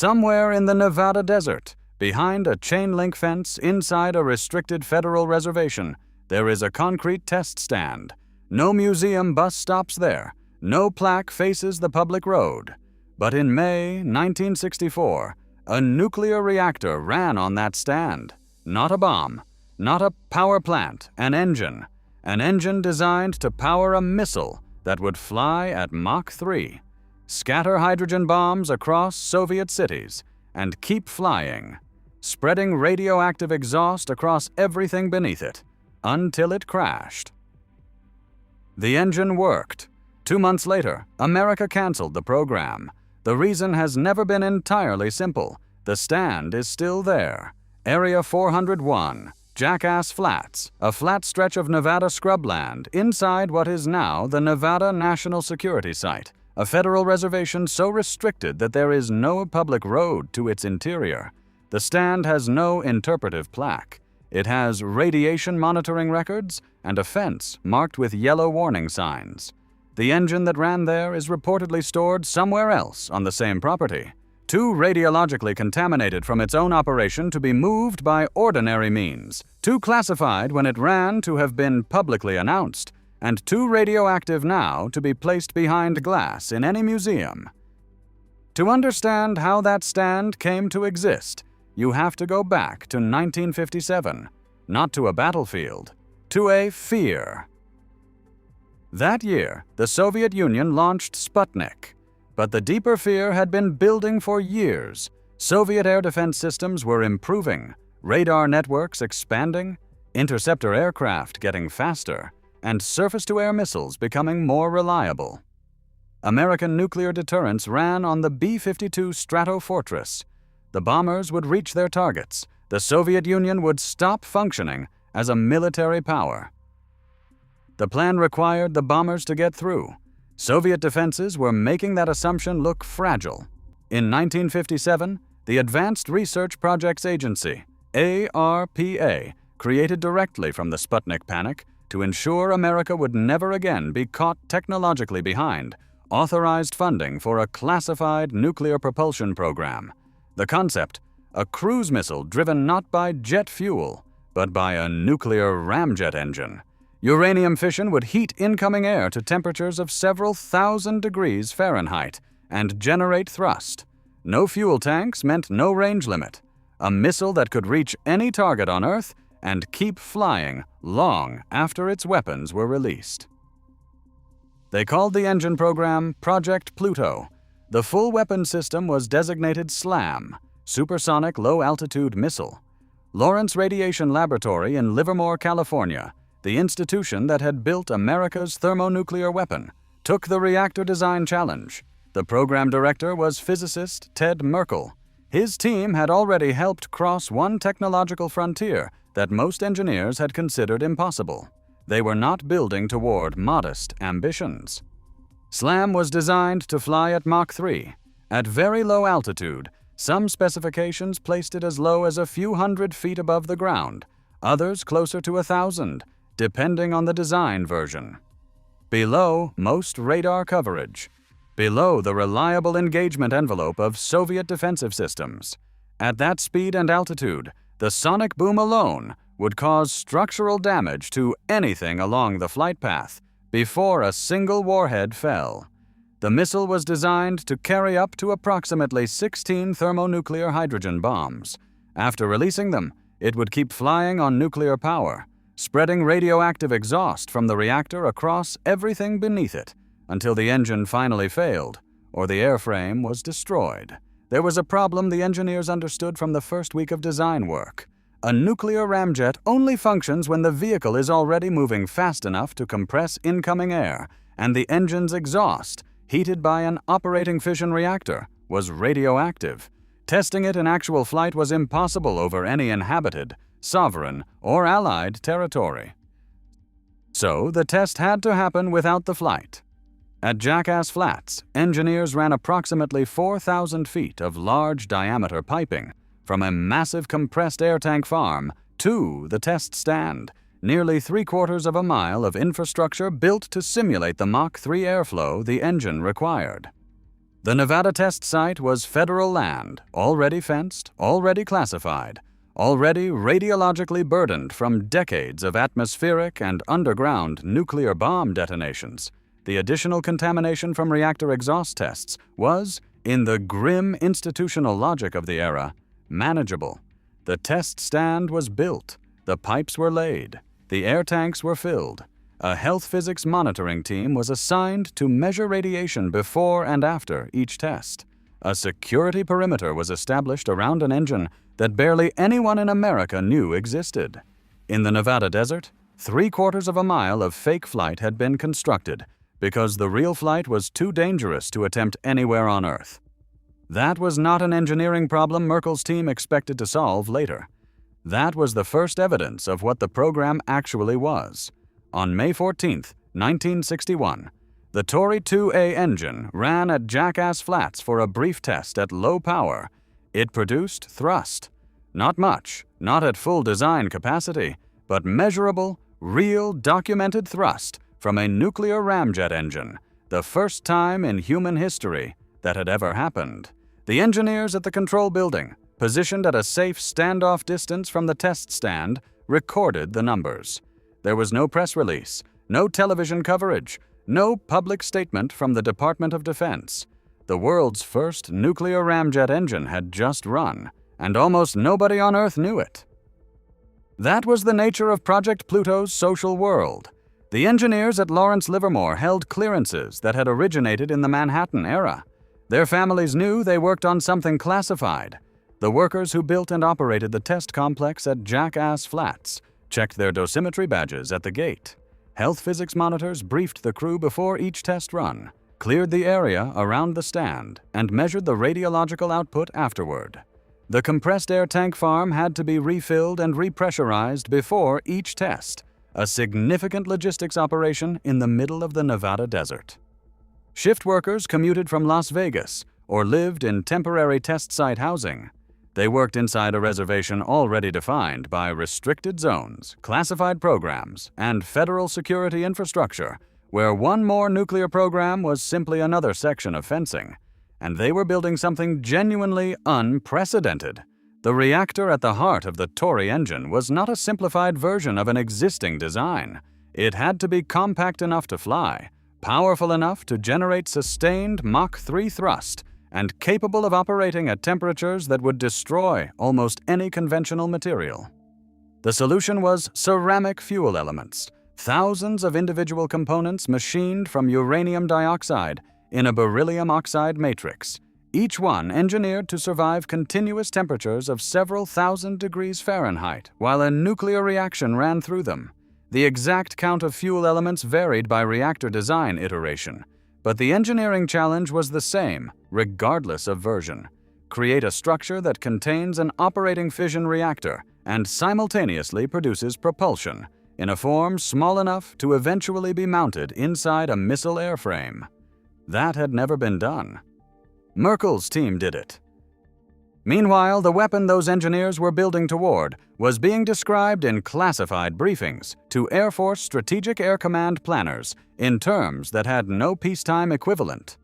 Somewhere in the Nevada desert, behind a chain-link fence inside a restricted federal reservation, there is a concrete test stand. No museum bus stops there. No plaque faces the public road. But in May 1964, a nuclear reactor ran on that stand. Not a bomb, not a power plant, an engine. An engine designed to power a missile that would fly at Mach 3, scatter hydrogen bombs across Soviet cities, and keep flying, spreading radioactive exhaust across everything beneath it, until it crashed. The engine worked. 2 months later, America canceled the program. The reason has never been entirely simple. The stand is still there. Area 401, Jackass Flats, a flat stretch of Nevada scrubland inside what is now the Nevada National Security Site, a federal reservation so restricted that there is no public road to its interior. The stand has no interpretive plaque. It has radiation monitoring records and a fence marked with yellow warning signs. The engine that ran there is reportedly stored somewhere else on the same property, too radiologically contaminated from its own operation to be moved by ordinary means, too classified when it ran to have been publicly announced, and too radioactive now to be placed behind glass in any museum. To understand how that stand came to exist, you have to go back to 1957, not to a battlefield, to a fear. That year, the Soviet Union launched Sputnik. But the deeper fear had been building for years. Soviet air defense systems were improving, radar networks expanding, interceptor aircraft getting faster, and surface-to-air missiles becoming more reliable. American nuclear deterrence ran on the B-52 Stratofortress. The bombers would reach their targets. The Soviet Union would stop functioning as a military power. The plan required the bombers to get through. Soviet defenses were making that assumption look fragile. In 1957, the Advanced Research Projects Agency, ARPA, created directly from the Sputnik panic to ensure America would never again be caught technologically behind, authorized funding for a classified nuclear propulsion program. The concept, a cruise missile driven not by jet fuel, but by a nuclear ramjet engine. Uranium fission would heat incoming air to temperatures of several thousand degrees Fahrenheit and generate thrust. No fuel tanks meant no range limit. A missile that could reach any target on Earth and keep flying long after its weapons were released. They called the engine program Project Pluto. The full weapon system was designated SLAM, Supersonic Low-Altitude Missile. Lawrence Radiation Laboratory in Livermore, California, the institution that had built America's thermonuclear weapon, took the reactor design challenge. The program director was physicist Ted Merkel. His team had already helped cross one technological frontier that most engineers had considered impossible. They were not building toward modest ambitions. SLAM was designed to fly at Mach 3. At very low altitude, some specifications placed it as low as a few hundred feet above the ground, others closer to 1,000, depending on the design version. Below most radar coverage. Below the reliable engagement envelope of Soviet defensive systems. At that speed and altitude, the sonic boom alone would cause structural damage to anything along the flight path before a single warhead fell. The missile was designed to carry up to approximately 16 thermonuclear hydrogen bombs. After releasing them, it would keep flying on nuclear power, spreading radioactive exhaust from the reactor across everything beneath it until the engine finally failed or the airframe was destroyed. There was a problem the engineers understood from the first week of design work. A nuclear ramjet only functions when the vehicle is already moving fast enough to compress incoming air, and the engine's exhaust, heated by an operating fission reactor, was radioactive. Testing it in actual flight was impossible over any inhabited, sovereign, or allied territory. So the test had to happen without the flight. At Jackass Flats, engineers ran approximately 4,000 feet of large diameter piping from a massive compressed air tank farm to the test stand, nearly 3/4 of a mile of infrastructure built to simulate the Mach 3 airflow the engine required. The Nevada test site was federal land, already fenced, already classified, already radiologically burdened from decades of atmospheric and underground nuclear bomb detonations. The additional contamination from reactor exhaust tests was, in the grim institutional logic of the era, manageable. The test stand was built, the pipes were laid, the air tanks were filled. A health physics monitoring team was assigned to measure radiation before and after each test. A security perimeter was established around an engine that barely anyone in America knew existed. In the Nevada desert, 3/4 of a mile of fake flight had been constructed because the real flight was too dangerous to attempt anywhere on Earth. That was not an engineering problem Merkel's team expected to solve later. That was the first evidence of what the program actually was. On May 14, 1961, the Tory 2A engine ran at Jackass Flats for a brief test at low power. It produced thrust. Not much, not at full design capacity, but measurable, real, documented thrust from a nuclear ramjet engine, the first time in human history that had ever happened. The engineers at the control building, positioned at a safe standoff distance from the test stand, recorded the numbers. There was no press release, no television coverage, no public statement from the Department of Defense. The world's first nuclear ramjet engine had just run, and almost nobody on Earth knew it. That was the nature of Project Pluto's social world. The engineers at Lawrence Livermore held clearances that had originated in the Manhattan era. Their families knew they worked on something classified. The workers who built and operated the test complex at Jackass Flats checked their dosimetry badges at the gate. Health physics monitors briefed the crew before each test run, cleared the area around the stand, and measured the radiological output afterward. The compressed air tank farm had to be refilled and repressurized before each test, a significant logistics operation in the middle of the Nevada desert. Shift workers commuted from Las Vegas or lived in temporary test site housing. They worked inside a reservation already defined by restricted zones, classified programs, and federal security infrastructure, where one more nuclear program was simply another section of fencing. And they were building something genuinely unprecedented. The reactor at the heart of the Tory engine was not a simplified version of an existing design. It had to be compact enough to fly, powerful enough to generate sustained Mach 3 thrust, and capable of operating at temperatures that would destroy almost any conventional material. The solution was ceramic fuel elements, thousands of individual components machined from uranium dioxide in a beryllium oxide matrix, each one engineered to survive continuous temperatures of several thousand degrees Fahrenheit while a nuclear reaction ran through them. The exact count of fuel elements varied by reactor design iteration, but the engineering challenge was the same, regardless of version. Create a structure that contains an operating fission reactor and simultaneously produces propulsion in a form small enough to eventually be mounted inside a missile airframe. That had never been done. Merkel's team did it. Meanwhile, the weapon those engineers were building toward was being described in classified briefings to Air Force Strategic Air Command planners in terms that had no peacetime equivalent.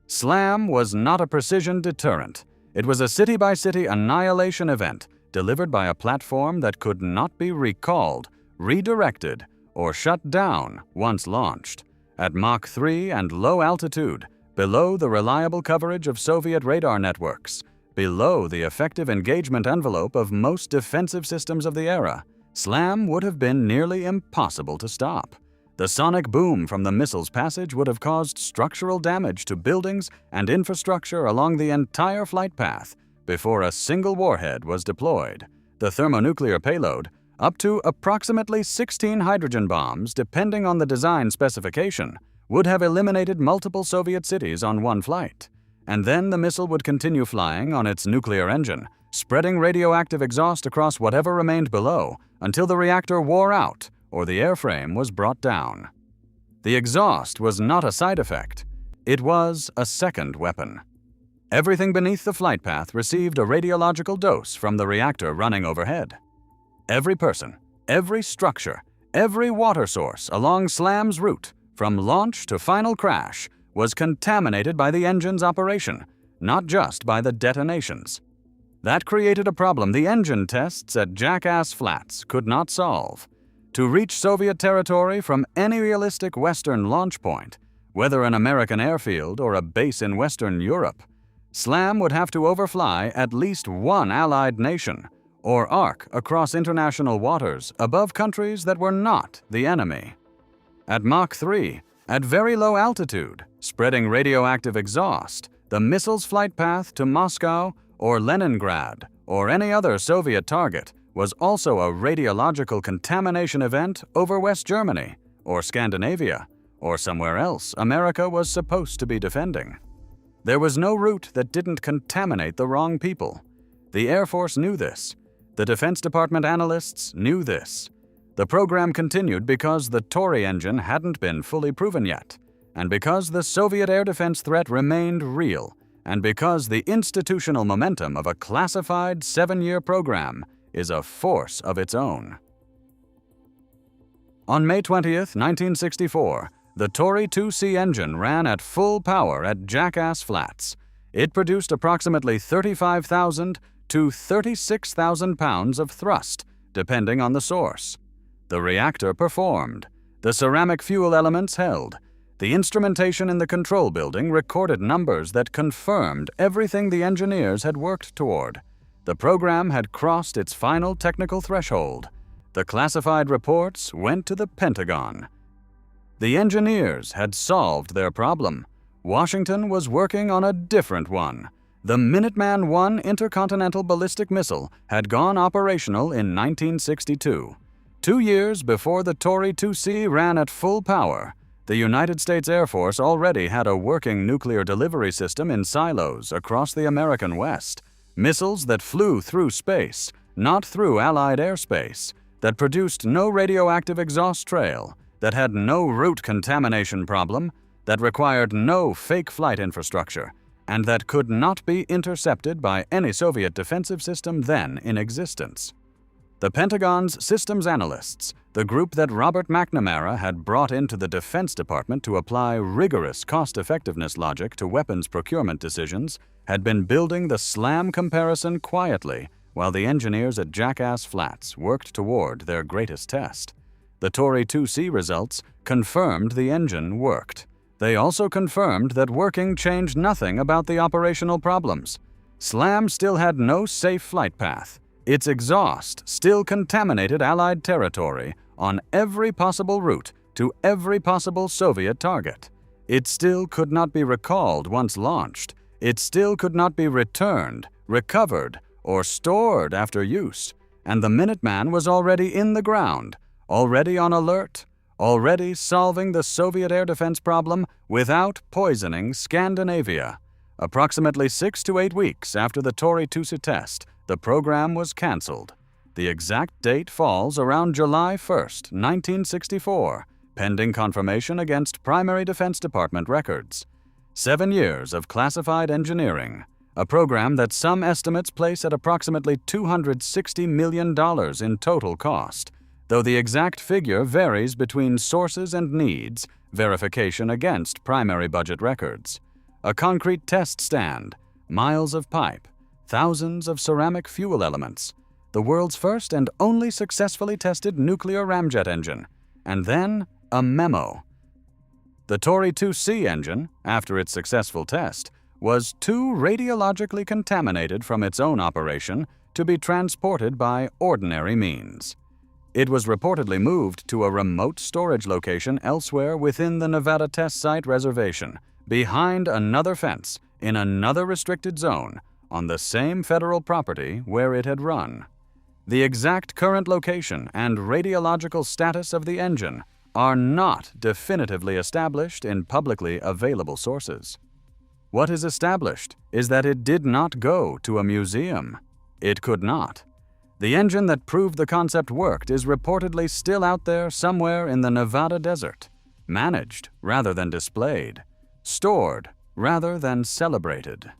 SLAM was not a precision deterrent. It was a city-by-city annihilation event delivered by a platform that could not be recalled, redirected, or shut down once launched. At Mach 3 and low altitude, below the reliable coverage of Soviet radar networks, below the effective engagement envelope of most defensive systems of the era, SLAM would have been nearly impossible to stop. The sonic boom from the missile's passage would have caused structural damage to buildings and infrastructure along the entire flight path before a single warhead was deployed. The thermonuclear payload, up to approximately 16 hydrogen bombs depending on the design specification, would have eliminated multiple Soviet cities on one flight. And then the missile would continue flying on its nuclear engine, spreading radioactive exhaust across whatever remained below until the reactor wore out or the airframe was brought down. The exhaust was not a side effect. It was a second weapon. Everything beneath the flight path received a radiological dose from the reactor running overhead. Every person, every structure, every water source along SLAM's route, from launch to final crash, was contaminated by the engine's operation, not just by the detonations. That created a problem the engine tests at Jackass Flats could not solve. To reach Soviet territory from any realistic Western launch point, whether an American airfield or a base in Western Europe, SLAM would have to overfly at least one Allied nation or arc across international waters above countries that were not the enemy. At Mach 3, at very low altitude, spreading radioactive exhaust, the missile's flight path to Moscow or Leningrad or any other Soviet target was also a radiological contamination event over West Germany or Scandinavia or somewhere else America was supposed to be defending. There was no route that didn't contaminate the wrong people. The Air Force knew this. The Defense Department analysts knew this. The program continued because the Tory engine hadn't been fully proven yet, and because the Soviet air defense threat remained real, and because the institutional momentum of a classified 7-year program is a force of its own. On May 20th, 1964, the Tory 2C engine ran at full power at Jackass Flats. It produced approximately 35,000 to 36,000 pounds of thrust, depending on the source. The reactor performed. The ceramic fuel elements held. The instrumentation in the control building recorded numbers that confirmed everything the engineers had worked toward. The program had crossed its final technical threshold. The classified reports went to the Pentagon. The engineers had solved their problem. Washington was working on a different one. The Minuteman I intercontinental ballistic missile had gone operational in 1962. 2 years before the Tory 2C ran at full power, the United States Air Force already had a working nuclear delivery system in silos across the American West. Missiles that flew through space, not through Allied airspace, that produced no radioactive exhaust trail, that had no route contamination problem, that required no fake flight infrastructure, and that could not be intercepted by any Soviet defensive system then in existence. The Pentagon's systems analysts, the group that Robert McNamara had brought into the Defense Department to apply rigorous cost-effectiveness logic to weapons procurement decisions, had been building the SLAM comparison quietly while the engineers at Jackass Flats worked toward their greatest test. The Tory 2C results confirmed the engine worked. They also confirmed that working changed nothing about the operational problems. SLAM still had no safe flight path. Its exhaust still contaminated Allied territory on every possible route to every possible Soviet target. It still could not be recalled once launched. It still could not be returned, recovered, or stored after use. And the Minuteman was already in the ground, already on alert, already solving the Soviet air defense problem without poisoning Scandinavia. Approximately 6 to 8 weeks after the Tory 2C test, the program was canceled. The exact date falls around July 1st, 1964, pending confirmation against primary Defense Department records. 7 years of classified engineering, a program that some estimates place at approximately $260 million in total cost, though the exact figure varies between sources and needs verification against primary budget records. A concrete test stand, miles of pipe, thousands of ceramic fuel elements, the world's first and only successfully tested nuclear ramjet engine, and then a memo. The Tory 2C engine, after its successful test, was too radiologically contaminated from its own operation to be transported by ordinary means. It was reportedly moved to a remote storage location elsewhere within the Nevada Test Site reservation, behind another fence, in another restricted zone, on the same federal property where it had run. The exact current location and radiological status of the engine are not definitively established in publicly available sources. What is established is that it did not go to a museum. It could not. The engine that proved the concept worked is reportedly still out there somewhere in the Nevada desert, managed rather than displayed, stored rather than celebrated.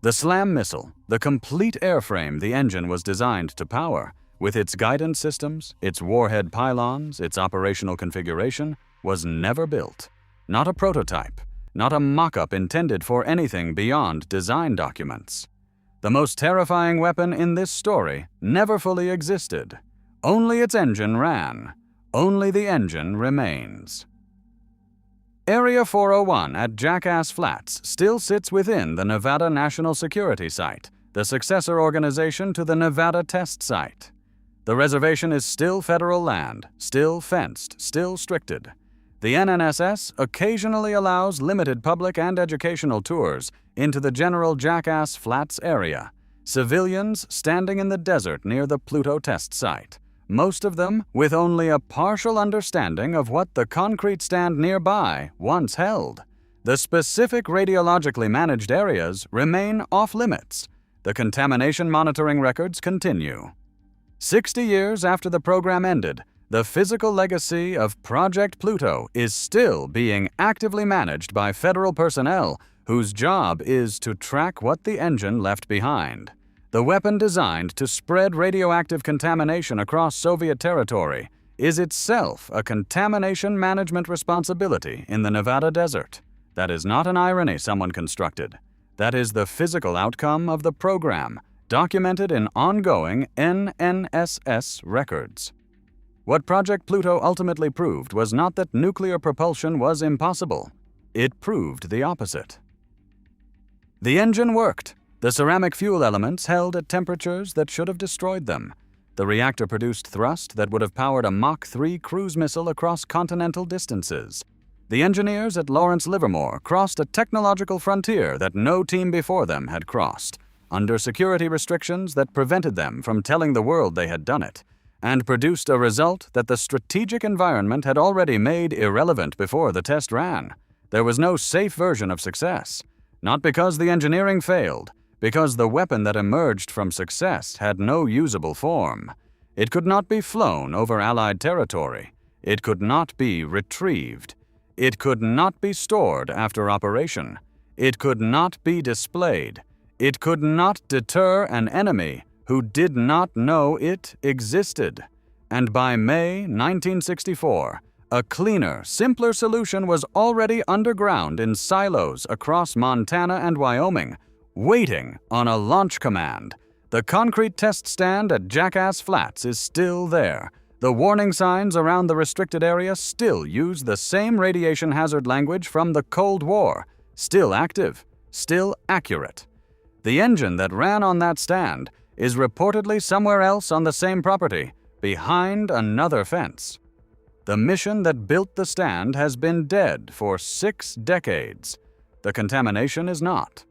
The SLAM missile, the complete airframe the engine was designed to power, with its guidance systems, its warhead pylons, its operational configuration, was never built. not a prototype, not a mock-up intended for anything beyond design documents. The most terrifying weapon in this story never fully existed. Only its engine ran. Only the engine remains. Area 401 at Jackass Flats still sits within the Nevada National Security Site, the successor organization to the Nevada Test Site. The reservation is still federal land, still fenced, still stricted. The NNSS occasionally allows limited public and educational tours into the general Jackass Flats area, civilians standing in the desert near the Pluto test site, most of them with only a partial understanding of what the concrete stand nearby once held. The specific radiologically managed areas remain off-limits. The contamination monitoring records continue. 60 years after the program ended, the physical legacy of Project Pluto is still being actively managed by federal personnel whose job is to track what the engine left behind. The weapon designed to spread radioactive contamination across Soviet territory is itself a contamination management responsibility in the Nevada desert. That is not an irony someone constructed. That is the physical outcome of the program, documented in ongoing NNSS records. What Project Pluto ultimately proved was not that nuclear propulsion was impossible. It proved the opposite. The engine worked. The ceramic fuel elements held at temperatures that should have destroyed them. The reactor produced thrust that would have powered a Mach 3 cruise missile across continental distances. The engineers at Lawrence Livermore crossed a technological frontier that no team before them had crossed, under security restrictions that prevented them from telling the world they had done it, and produced a result that the strategic environment had already made irrelevant before the test ran. There was no safe version of success, not because the engineering failed, because the weapon that emerged from success had no usable form. It could not be flown over Allied territory. It could not be retrieved. It could not be stored after operation. It could not be displayed. It could not deter an enemy who did not know it existed. And by May 1964, a cleaner, simpler solution was already underground in silos across Montana and Wyoming, waiting on a launch command. The concrete test stand at Jackass Flats is still there. The warning signs around the restricted area still use the same radiation hazard language from the Cold War, still active, still accurate. The engine that ran on that stand is reportedly somewhere else on the same property, behind another fence. The mission that built the stand has been dead for 6 decades. The contamination is not.